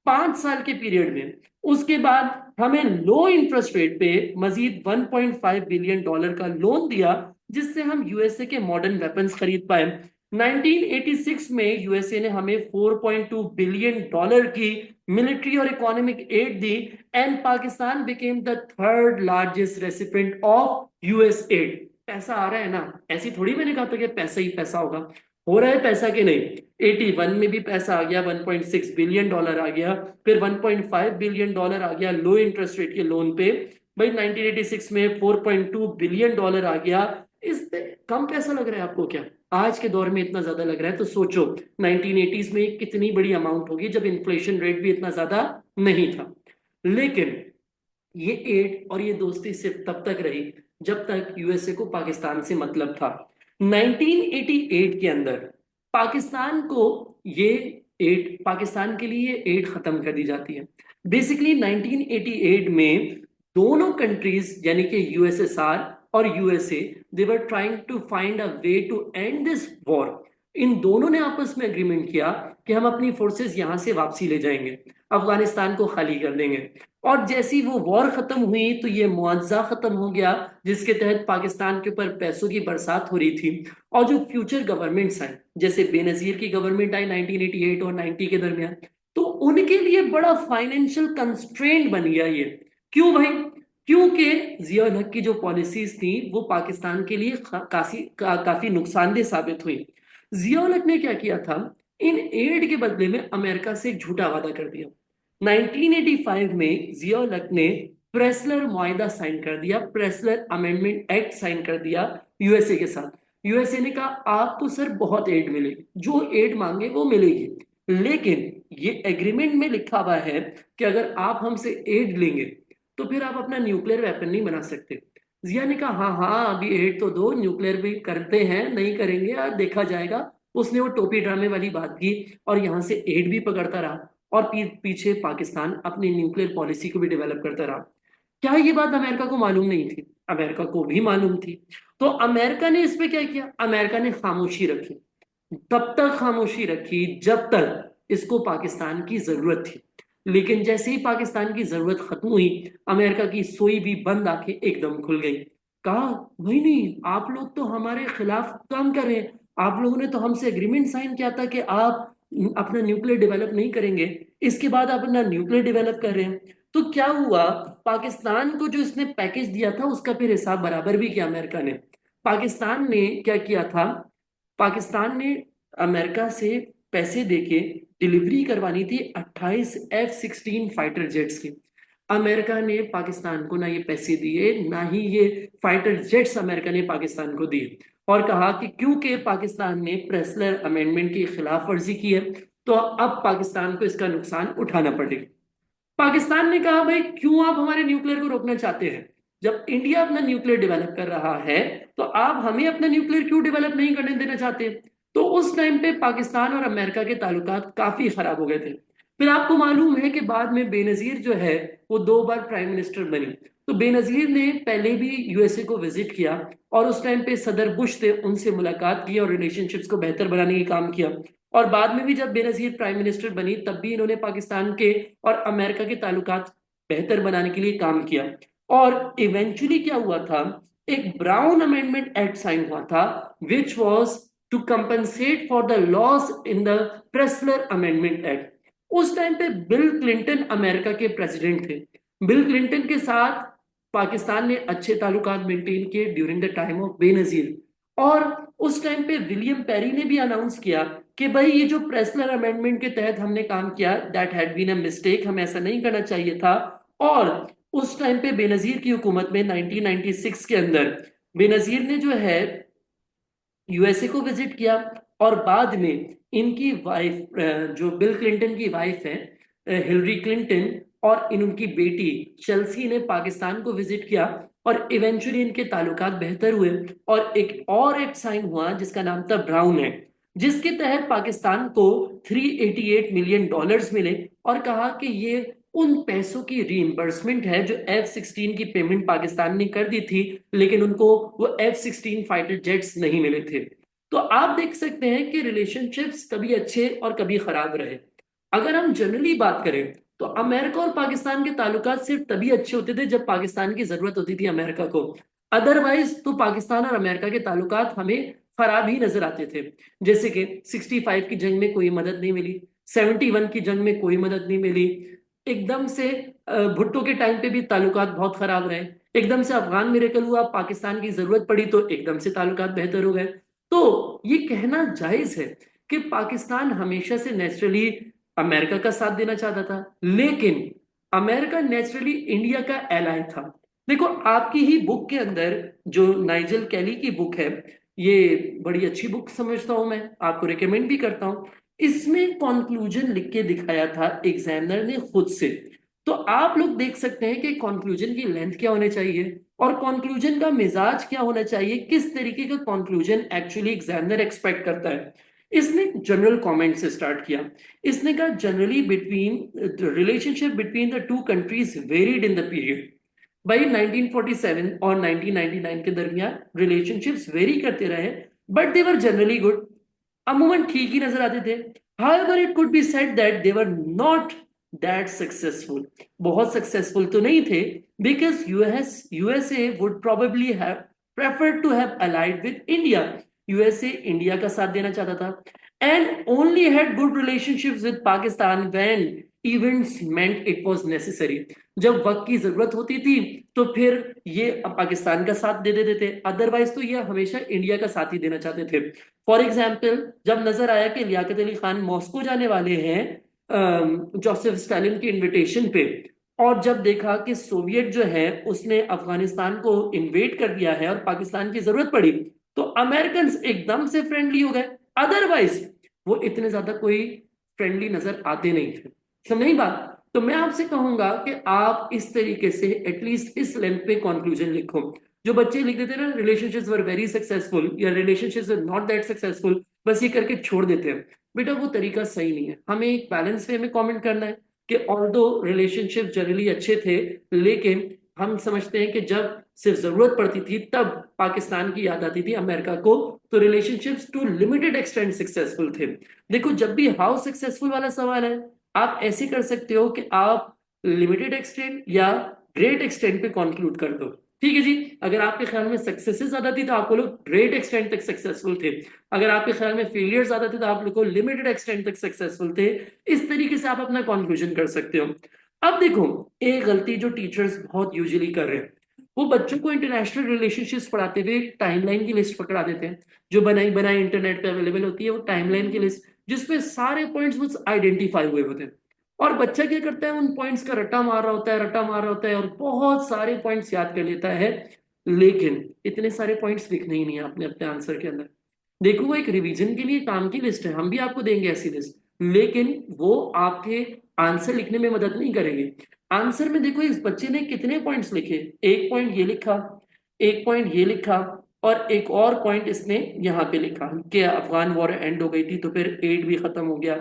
5 साल के पीरियड में। उसके बाद हमें लो इंटरेस्ट रेट पे मजीद $1.5 बिलियन का लोन दिया, जिससे हम यूएसए के मॉडर्न वेपन्स खरीद पाए। 1986 में यूएसए ने हमें 4.2 बिलियन डॉलर की मिलिट्री और इकोनॉमिक एड दी, and Pakistan became the third largest recipient of US aid. पैसा आ रहा है ना, ऐसी थोड़ी मैंने कहा था कि पैसा ही पैसा होगा, हो रहा है पैसा के नहीं। 81 में भी पैसा आ गया, 1.6 बिलियन डॉलर आ गया, फिर 1.5 बिलियन डॉलर आ गया लो इंटरेस्ट रेट के लोन पे। भाई 1986 में 4.2 बिलियन डॉलर आ गया। इससे कम पैसा लग रहा है आपको क्या? आज के दौर में इतना ज्यादा लग रहा है, तो सोचो 1980s में कितनी बड़ी अमाउंट होगी जब इन्फ्लेशन रेट भी इतना ज्यादा नहीं था। लेकिन ये एड और ये दोस्ती सिर्फ तब तक रही जब तक यूएसए को पाकिस्तान से मतलब था। 1988 के अंदर पाकिस्तान को ये एड, पाकिस्तान के लिए एड खत्म कर दी जाती है। बेसिकली 1988 में दोनों कंट्रीज यानी कि यूएसएसआर और USA, they were trying to find a way to end this war. इन दोनों ने आपस में एग्रीमेंट किया कि हम अपनी फोर्सेस यहां से वापसी ले जाएंगे, अफगानिस्तान को खाली कर देंगे। और जैसी वो वॉर खत्म हुई तो ये मुआवजा खत्म हो गया, जिसके तहत पाकिस्तान के ऊपर पैसों की बरसात हो रही थी। और जो फ्यूचर गवर्नमेंट्स आई, जैसे बेनजीर की गवर्नमेंट आई 1988 और 90 के दरमियान, तो उनके लिए बड़ा फाइनेंशियल कंस्ट्रेंट बन गया ये। क्यों भाई? क्योंकि जिया हक की जो पॉलिसीज थी वो पाकिस्तान के लिए काफी नुकसानदेह साबित हुई। जिया हक ने क्या किया था, इन एड के बदले में अमेरिका से एक झूठा वादा कर दिया। 1985 में जिया हक ने प्रेसलर मुआहिदा साइन कर दिया, प्रेसलर अमेंडमेंट एक्ट साइन कर दिया यूएसए के साथ। यूएसए ने कहा आपको सर बहुत एड मिलेगी, जो एड मांगे वो मिलेगी, लेकिन ये एग्रीमेंट में लिखा हुआ है कि अगर आप हमसे एड लेंगे तो फिर आप अपना न्यूक्लियर वेपन नहीं बना सकते। जिया ने कहा हाँ हाँ अभी एड तो दो, न्यूक्लियर भी करते हैं, नहीं करेंगे यार देखा जाएगा। उसने वो टोपी ड्रामे वाली बात की और यहां से एड भी पकड़ता रहा, और पीछे पाकिस्तान अपनी न्यूक्लियर पॉलिसी को भी डेवलप करता रहा। क्या ये बात अमेरिका को मालूम नहीं थी? अमेरिका को भी मालूम थी। तो अमेरिका ने इस पे क्या किया, अमेरिका ने खामोशी रखी। तब तक खामोशी रखी जब तक इसको पाकिस्तान की जरूरत थी। लेकिन जैसे ही पाकिस्तान की जरूरत खत्म हुई, अमेरिका की सोई भी बंद आंखें एकदम खुल गई। कहा नहीं नहीं, आप लोग तो हमारे खिलाफ काम कर रहे हैं, आप लोगों ने तो हमसे एग्रीमेंट साइन किया था कि आप अपना न्यूक्लियर डेवलप नहीं करेंगे, इसके बाद आप अपना न्यूक्लियर डेवलप कर रहे हैं। तो क्या हुआ, पाकिस्तान को जो इसने पैकेज दिया था उसका फिर हिसाब बराबर भी किया अमेरिका ने। पाकिस्तान ने क्या किया था, पाकिस्तान ने अमेरिका से पैसे देके डिलीवरी करवानी थी 28 F-16 फाइटर जेट्स की। अमेरिका ने पाकिस्तान को ना ये पैसे दिए, ना ही ये फाइटर जेट्स अमेरिका ने पाकिस्तान को दिए। और कहा कि क्योंकि पाकिस्तान ने प्रेसलर अमेंडमेंट की खिलाफ वर्जी की है तो अब पाकिस्तान को इसका नुकसान उठाना पड़ेगा। पाकिस्तान ने कहा भाई क्यों आप हमारे न्यूक्लियर को रोकना चाहते हैं? जब इंडिया अपना न्यूक्लियर डेवलप कर रहा है तो आप हमें अपना न्यूक्लियर क्यों डेवलप नहीं करने देना चाहते? तो उस टाइम पे पाकिस्तान और अमेरिका के ताल्लुकात काफी खराब हो गए थे। फिर आपको मालूम है कि बाद में बेनजीर जो है वो 2 बार प्राइम मिनिस्टर बनी। तो बेनजीर ने पहले भी यूएसए को विजिट किया और उस टाइम पे सदर बुश थे, उनसे मुलाकात की और रिलेशनशिप्स को बेहतर बनाने की काम किया। और बाद में भी जब बेनजीर प्राइम मिनिस्टर बनी तब भी इन्होंने पाकिस्तान के और अमेरिका के ताल्लुकात बेहतर बनाने के लिए काम किया। और इवेंचुअली क्या हुआ था, एक ब्राउन अमेंडमेंट एक्ट साइन हुआ था which was to compensate for the loss in the Pressler amendment act. उस टाइम पे बिल क्लिंटन अमेरिका के प्रेसिडेंट थे। बिल क्लिंटन के साथ पाकिस्तान ने अच्छे ताल्लुकात मेंटेन किए during the time of Benazir. और उस टाइम पे विलियम पेरी ने भी अनाउंस किया कि भाई ये जो प्रेसलर अमेंडमेंट के तहत हमने काम किया that had been a mistake, हमें ऐसा नहीं करना चाहिए था। और उस टाइम पे बेनजीर की हुकूमत में 1996 के अंदर बेनजीर ने जो है यूएसए को विजिट किया। और बाद में इनकी वाइफ, जो बिल क्लिंटन की वाइफ है हिलरी क्लिंटन, और उनकी बेटी चेल्सी ने पाकिस्तान को विजिट किया और इवेंचुअली इनके ताल्लुकात बेहतर हुए। और एक और एक्ट साइन हुआ जिसका नाम था ब्राउन एक्ट, जिसके तहत पाकिस्तान को 388 मिलियन डॉलर्स मिले और कहा कि ये उन पैसों की रीइंबर्समेंट है जो F-16 की पेमेंट पाकिस्तान ने कर दी थी, लेकिन उनको वो F-16 फाइटर जेट्स नहीं मिले थे। तो आप देख सकते हैं कि रिलेशनशिप्स कभी अच्छे और कभी खराब रहे। अगर हम जनरली बात करें तो अमेरिका और पाकिस्तान के ताल्लुकात सिर्फ तभी अच्छे होते थे जब पाकिस्तान की जरूरत होती थी अमेरिका को। अदरवाइज तो पाकिस्तान और अमेरिका के ताल्लुकात हमें खराब ही नजर आते थे। जैसे कि 65 की जंग में कोई मदद नहीं मिली, 71 की जंग में कोई मदद नहीं मिली, एकदम से भुट्टो के टाइम पे भी ताल्लुकात बहुत खराब रहे, एकदम से अफगान मिरेकल हुआ, पाकिस्तान की जरूरत पड़ी तो एकदम से ताल्लुकात बेहतर हो गए। तो ये कहना जायज है कि पाकिस्तान हमेशा से नेचुरली अमेरिका का साथ देना चाहता था, लेकिन अमेरिका नेचुरली इंडिया का एलाय था। देखो आपकी ही बुक के अंदर, जो नाइजल कैली की बुक है, ये बड़ी अच्छी बुक समझता हूं मैं, आपको रिकमेंड भी करता हूं। इसमें कंक्लूजन लिख के दिखाया था एग्जामिनर ने खुद से। तो आप लोग देख सकते हैं कि कंक्लूजन की लेंथ क्या होनी चाहिए और कंक्लूजन का मिजाज क्या होना चाहिए, किस तरीके का कंक्लूजन एक्चुअली एग्जामिनर एक्सपेक्ट करता है। इसने जनरल कमेंट से स्टार्ट किया। इसने कहा generally between the relationship between the two countries varied in the period. भाई 1947 और 1999 के दरमियान रिलेशनशिप्स वेरी करते रहे, but they were generally good, अमूमन ठीक ही नजर आते थे। However, it could be said that they were not that successful. बहुत सक्सेसफुल तो नहीं थे, because USA would probably have preferred to have allied with India. USA India का साथ देना चाहता था and only had good relationships with Pakistan when events meant it was necessary. जब वक्त की जरूरत होती थी तो फिर ये पाकिस्तान का साथ दे देते थे, अदरवाइज तो ये हमेशा इंडिया का साथ ही देना चाहते थे। फॉर एग्जाम्पल, जब नजर आया कि लियाकत अली खान मॉस्को जाने वाले हैं जोसेफ स्टालिन के इनविटेशन पे, और जब देखा कि सोवियत जो है उसने अफगानिस्तान को इन्वेड कर दिया है और पाकिस्तान की जरूरत पड़ी, तो अमेरिकन एकदम से फ्रेंडली हो गए, अदरवाइज वो इतने ज्यादा कोई फ्रेंडली नजर आते नहीं थे। समझ नहीं बात? तो मैं आपसे कहूंगा कि आप इस तरीके से एटलीस्ट इस लेंथ पे कंक्लूजन लिखो। जो बच्चे लिख देते हैं ना रिलेशनशिप्स वर वेरी सक्सेसफुल या relationships were not that successful, बस ये करके छोड़ देते हैं, बेटा वो तरीका सही नहीं है। हमें एक बैलेंस वे में कमेंट करना है कि ऑल्दो रिलेशनशिप जनरली अच्छे थे, लेकिन हम समझते हैं कि जब सिर्फ जरूरत पड़ती थी तब पाकिस्तान की याद आती थी अमेरिका को, तो relationships to limited extent successful थे। देखो जब भी हाउ सक्सेसफुल वाला सवाल है, आप ऐसे कर सकते हो कि आप लिमिटेड एक्सटेंट या ग्रेट एक्सटेंट पे कंक्लूड कर दो। ठीक है जी, अगर आपके ख्याल में सक्सेसेस ज्यादा थी तो आप लोग ग्रेट एक्सटेंट तक सक्सेसफुल थे, अगर आपके ख्याल में फेलियर ज्यादा थे तो आप लोग लिमिटेड एक्सटेंट तक सक्सेसफुल थे। इस तरीके से आप अपना कंक्लूजन कर सकते हो। अब देखो, एक गलती जो टीचर्स बहुत यूजुअली कर रहे हैं, वो बच्चों को इंटरनेशनल रिलेशनशिप्स पढ़ाते हुए टाइमलाइन की लिस्ट पकड़ा देते हैं, जो बनाई बनाई इंटरनेट पे अवेलेबल होती है, वो टाइमलाइन की लिस्ट जिसपे सारे पॉइंट्स वो आइडेंटिफाई हुए होते हैं। और बच्चा क्या करता है, उन पॉइंट्स का रट्टा मार रहा होता है, रट्टा मार रहा होता है और बहुत सारे पॉइंट्स याद कर लेता है, लेकिन इतने सारे पॉइंट्स लिखने ही नहीं है आपने अपने आंसर के अंदर। देखो वो एक रिवीजन के लिए काम की लिस्ट है, हम भी आपको देंगे ऐसी लिस्ट, लेकिन वो आपके आंसर लिखने में मदद नहीं करेगी। आंसर में देखो इस बच्चे ने कितने पॉइंट्स लिखे, एक पॉइंट ये लिखा, एक पॉइंट ये लिखा, और एक और पॉइंट इसने यहाँ पे लिखा कि अफगान वॉर एंड हो गई थी तो फिर एड भी खत्म हो गया।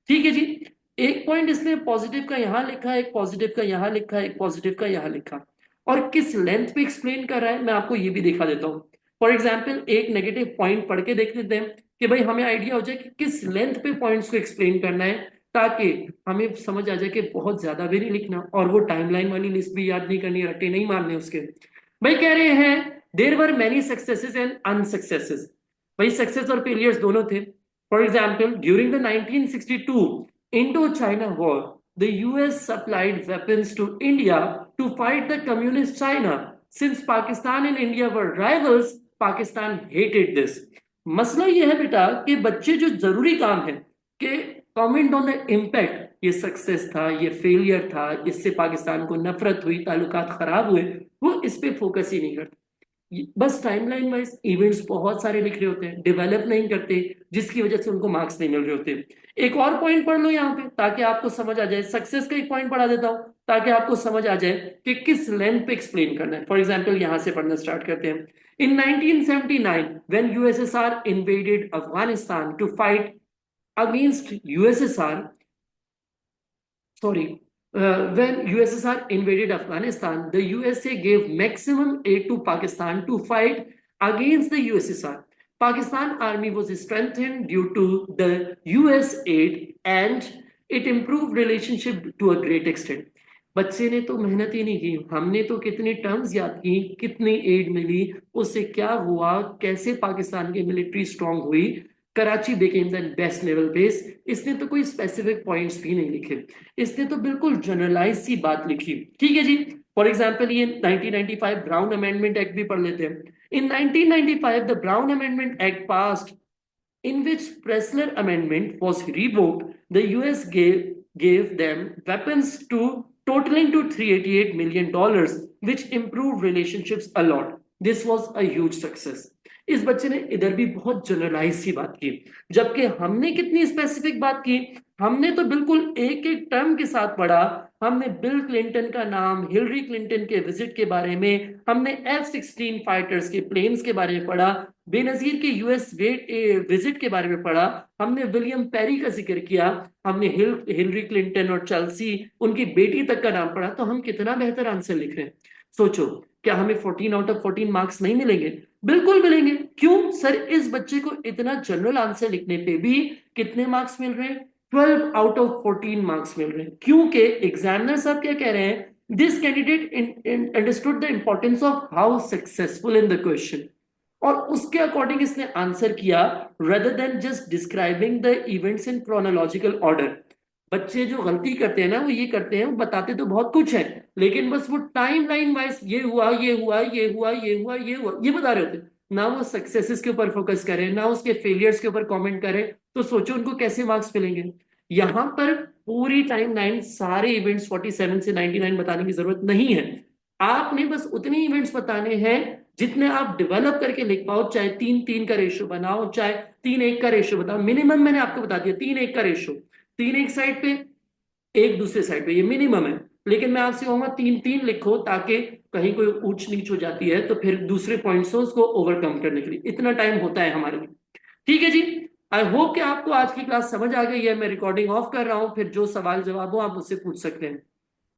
ठीक है जी, एक पॉइंट इसने पॉजिटिव का यहाँ लिखा, एक पॉजिटिव का यहाँ लिखा, एक पॉजिटिव का यहाँ लिखा, और किस लेंथ पे एक्सप्लेन कर रहा है मैं आपको ये भी दिखा देता हूँ। फॉर एग्जाम्पल एक नेगेटिव पॉइंट पढ़ के देख लेते हैं कि भाई हमें आइडिया हो जाए कि किस लेंथ पे पॉइंट्स को एक्सप्लेन करना है, ताकि हमें समझ आ जाए कि बहुत ज्यादा भी नहीं लिखना और वो टाइमलाइन वाली लिस्ट भी याद नहीं करनी, रट्टे नहीं मारने उसके। भाई कह रहे हैं there were many successes and unsuccesses, भाई सक्सेस और फेलियर्स दोनों थे। For example during the 1962 Indo-China War, the US supplied weapons to India to fight the communist China. Since Pakistan and India were rivals, Pakistan hated this. मसला ये है बेटा कि बच्चे जो जरूरी काम है कि कमेंट ऑन द इम्पैक्ट, ये सक्सेस था, ये फेलियर था, इससे पाकिस्तान को नफरत हुई, ताल्लुकात खराब हुए, वो इस पे फोकस ही नहीं करते। बस टाइमलाइन वाइज इवेंट्स बहुत सारे लिख रहे होते हैं, डेवलप नहीं करते, जिसकी वजह से उनको मार्क्स नहीं मिल रहे होते। एक और पॉइंट पढ़ लो यहाँ पे ताकि आपको समझ आ जाए, सक्सेस का एक पॉइंट पढ़ा देता हूँ ताकि आपको समझ आ जाए कि किस लेंथ पे एक्सप्लेन करना है। फॉर एग्जाम्पल यहाँ से पढ़ना स्टार्ट करते हैं। इन 1979 when USSR invaded Afghanistan to fight against USSR, sorry, when USSR invaded Afghanistan, the USA gave maximum aid to Pakistan to fight against the USSR. Pakistan army was strengthened due to the US aid and it improved relationship to a great extent. बच्चे ने तो मेहनत ही नहीं की, हमने तो कितनी terms याद की, कितनी एड मिली, उससे क्या हुआ, कैसे पाकिस्तान की मिलिट्री स्ट्रांग हुई, Karachi became the best naval base. इसने तो कोई स्पेसिफिक पॉइंट्स भी नहीं लिखे, इसने तो बिल्कुल जनरलाइज सी बात लिखी। ठीक है जी। फॉर एग्जाम्पल ये 1995 ब्राउन अमेंडमेंट एक्ट भी पढ़ लेते हैं। इन 1995 the brown amendment act passed, in which Pressler Amendment was revoked. The US gave them weapons to totaling to $388 million, which improved relationships a lot. This was a huge success. इस बच्चे ने इधर भी बहुत जनरलाइज सी बात की, जबकि हमने कितनी स्पेसिफिक बात की। हमने तो बिल्कुल एक एक टर्म के साथ पढ़ा। हमने बिल क्लिंटन का नाम, हिलरी क्लिंटन के विजिट के बारे में, हमने F-16 फाइटर्स के प्लेन्स के बारे में पढ़ा, बेनजीर के यूएस विजिट के बारे में पढ़ा, हमने विलियम पेरी का जिक्र किया, हमने हिलरी क्लिंटन और चेल्सी उनकी बेटी तक का नाम पढ़ा। तो हम कितना बेहतर आंसर लिख रहे हैं। सोचो, क्या हमें 14 आउट ऑफ 14 मार्क्स नहीं मिलेंगे? बिल्कुल मिलेंगे। क्यों सर? इस बच्चे को इतना जनरल आंसर लिखने पे भी कितने मार्क्स मिल रहे हैं? 12 आउट ऑफ 14 मार्क्स मिल रहे हैं। क्योंकि एग्जामिनर साहब क्या कह रहे हैं, this candidate understood the importance of how successful in the question, और उसके अकॉर्डिंग इसने आंसर किया, rather than just describing the events in chronological order. बच्चे जो गलती करते हैं ना, वो ये करते हैं, वो बताते तो बहुत कुछ है, लेकिन बस वो टाइम लाइन वाइज ये हुआ, ये हुआ, ये हुआ, ये हुआ, ये हुआ, ये बता रहे होते, ना वो सक्सेसेस के ऊपर फोकस करें, ना उसके फेलियर्स के ऊपर कमेंट करें। तो सोचो उनको कैसे मार्क्स मिलेंगे। यहां पर पूरी टाइम लाइन, सारे इवेंट्स 47 से 99 बताने की जरूरत नहीं है। आपने बस उतने इवेंट्स बताने हैं जितने आप डेवलप करके लिख पाओ, चाहे 3:3 का रेशियो बनाओ, चाहे 3:1 का रेशियो बताओ। मिनिमम मैंने आपको बता दिया 3:1 का रेशियो, 3 एक साइड पे, एक दूसरे साइड पे, ये मिनिमम है। लेकिन मैं आपसे कहूंगा 3:3 लिखो, ताकि कहीं कोई ऊंच नीच हो जाती है तो फिर दूसरे पॉइंट्स उसको ओवरकम करने के लिए इतना टाइम होता है हमारे लिए। ठीक है जी। आई होप कि आपको आज की क्लास समझ आ गई है। मैं रिकॉर्डिंग ऑफ कर रहा हूं, फिर जो सवाल जवाब हो आप मुझसे पूछ सकते हैं।